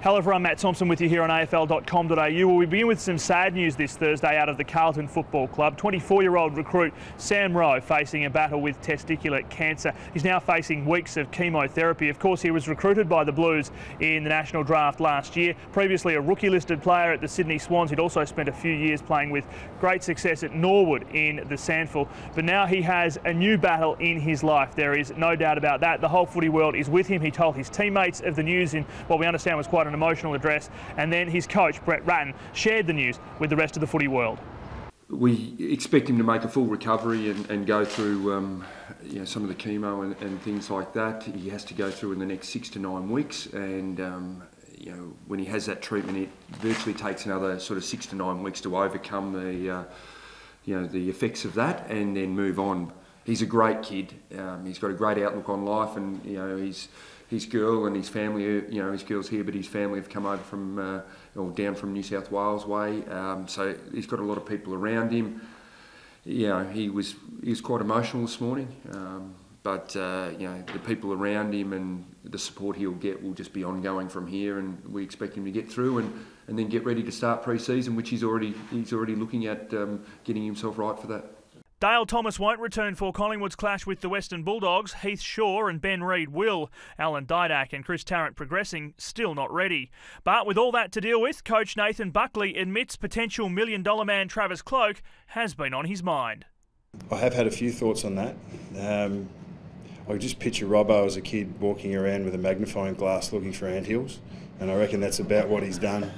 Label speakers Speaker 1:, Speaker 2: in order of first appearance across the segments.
Speaker 1: Hello everyone, Matt Thompson with you here on AFL.com.au. Well, we begin with some sad news this Thursday out of the Carlton Football Club. 24-year-old recruit Sam Rowe facing a battle with testicular cancer. He's now facing weeks of chemotherapy. Of course, he was recruited by the Blues in the national draft last year. Previously a rookie-listed player at the Sydney Swans. He'd also spent a few years playing with great success at Norwood in the Sandful. But now he has a new battle in his life. There is no doubt about that. The whole footy world is with him. He told his teammates of the news in what we understand was quite an emotional address, and then his coach Brett Ratton shared the news with the rest of the footy world.
Speaker 2: We expect him to make a full recovery and go through some of the chemo and things like that. He has to go through in the next 6 to 9 weeks, and when he has that treatment, it virtually takes another sort of 6 to 9 weeks to overcome the effects of that and then move on. He's a great kid. He's got a great outlook on life, and his girl and his family, his girl's here, but his family have come over from down from New South Wales way. So he's got a lot of people around him. He was quite emotional this morning, but the people around him and the support he'll get will just be ongoing from here, and we expect him to get through and then get ready to start pre-season, which he's already looking at getting himself right for that.
Speaker 1: Dale Thomas won't return for Collingwood's clash with the Western Bulldogs. Heath Shaw and Ben Reid will. Alan Didak and Chris Tarrant progressing, still not ready. But with all that to deal with, coach Nathan Buckley admits potential $1 million man Travis Cloke has been on his mind.
Speaker 3: I have had a few thoughts on that. I could just picture Robbo as a kid walking around with a magnifying glass looking for anthills, and I reckon that's about what he's done.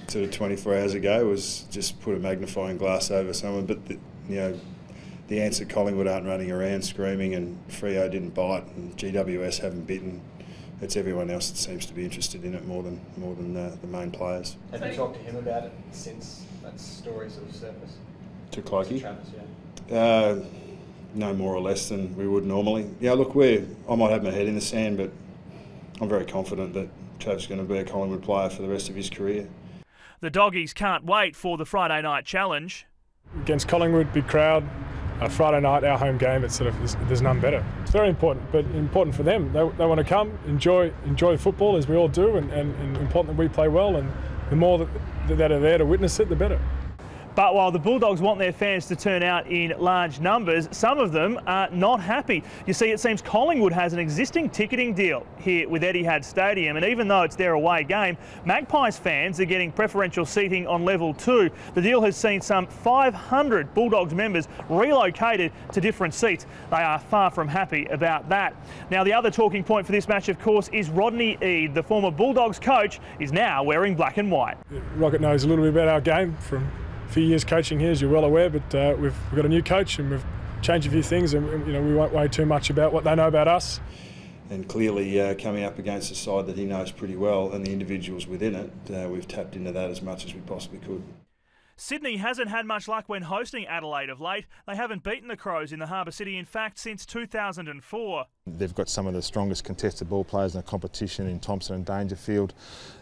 Speaker 3: Sort of 24 hours ago was just put a magnifying glass over someone, but the ants at Collingwood aren't running around screaming, and Freo didn't bite, and GWS haven't bitten. It's everyone else that seems to be interested in it more than the main players.
Speaker 4: Have you talked to him about it since that story sort of surfaced?
Speaker 3: To Clokey?
Speaker 4: Travis, yeah.
Speaker 3: No more or less than we would normally. Yeah, look, I might have my head in the sand, but I'm very confident that Trav's going to be a Collingwood player for the rest of his career.
Speaker 1: The Doggies can't wait for the Friday night challenge.
Speaker 5: Against Collingwood, big crowd, Friday night, our home game, it's sort of, there's none better. It's very important, but important for them. They want to come, enjoy football as we all do, and important that we play well, and the more that are there to witness it, the better.
Speaker 1: But while the Bulldogs want their fans to turn out in large numbers, some of them are not happy. You see, it seems Collingwood has an existing ticketing deal here with Etihad Stadium, and even though it's their away game, Magpies fans are getting preferential seating on level 2. The deal has seen some 500 Bulldogs members relocated to different seats. They are far from happy about that. Now, the other talking point for this match, of course, is Rodney Eade. The former Bulldogs coach is now wearing black and white.
Speaker 5: Rocket knows a little bit about our game from a few years coaching here, as you're well aware, but we've got a new coach and we've changed a few things, and we won't worry too much about what they know about us.
Speaker 3: And clearly coming up against a side that he knows pretty well and the individuals within it, we've tapped into that as much as we possibly could.
Speaker 1: Sydney hasn't had much luck when hosting Adelaide of late. They haven't beaten the Crows in the Harbour City, in fact, since 2004.
Speaker 6: They've got some of the strongest contested ball players in the competition in Thompson and Dangerfield,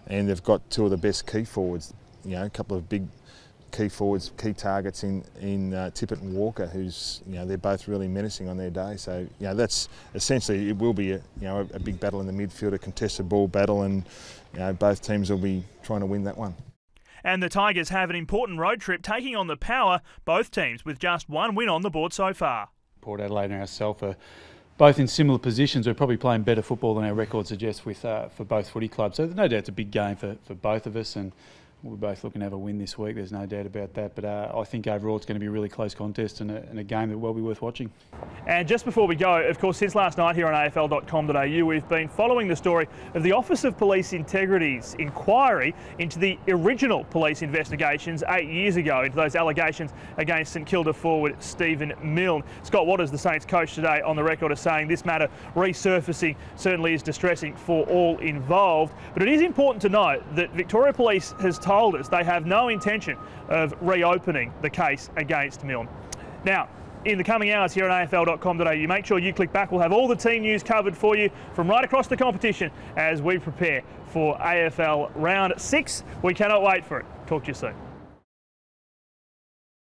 Speaker 6: and they've got two of the best key forwards, a couple of big key forwards, key targets in Tippett and Walker, who's they're both really menacing on their day. So that's essentially, it will be a big battle in the midfield, a contested ball battle, and both teams will be trying to win that one.
Speaker 1: And the Tigers have an important road trip taking on the Power, both teams with just one win on the board so far.
Speaker 7: Port Adelaide and ourselves are both in similar positions. We're probably playing better football than our record suggests for both footy clubs. So no doubt it's a big game for both of us, and we're both looking to have a win this week, there's no doubt about that. But I think overall it's going to be a really close contest and a game that will be worth watching.
Speaker 1: And just before we go, of course, since last night here on AFL.com.au, we've been following the story of the Office of Police Integrity's inquiry into the original police investigations 8 years ago into those allegations against St Kilda forward Stephen Milne. Scott Watters, the Saints coach, today on the record as saying this matter resurfacing certainly is distressing for all involved. But it is important to note that Victoria Police has told us they have no intention of reopening the case against Milne. Now, in the coming hours here on AFL.com.au, make sure you click back. We'll have all the team news covered for you from right across the competition as we prepare for AFL Round 6. We cannot wait for it. Talk to you soon.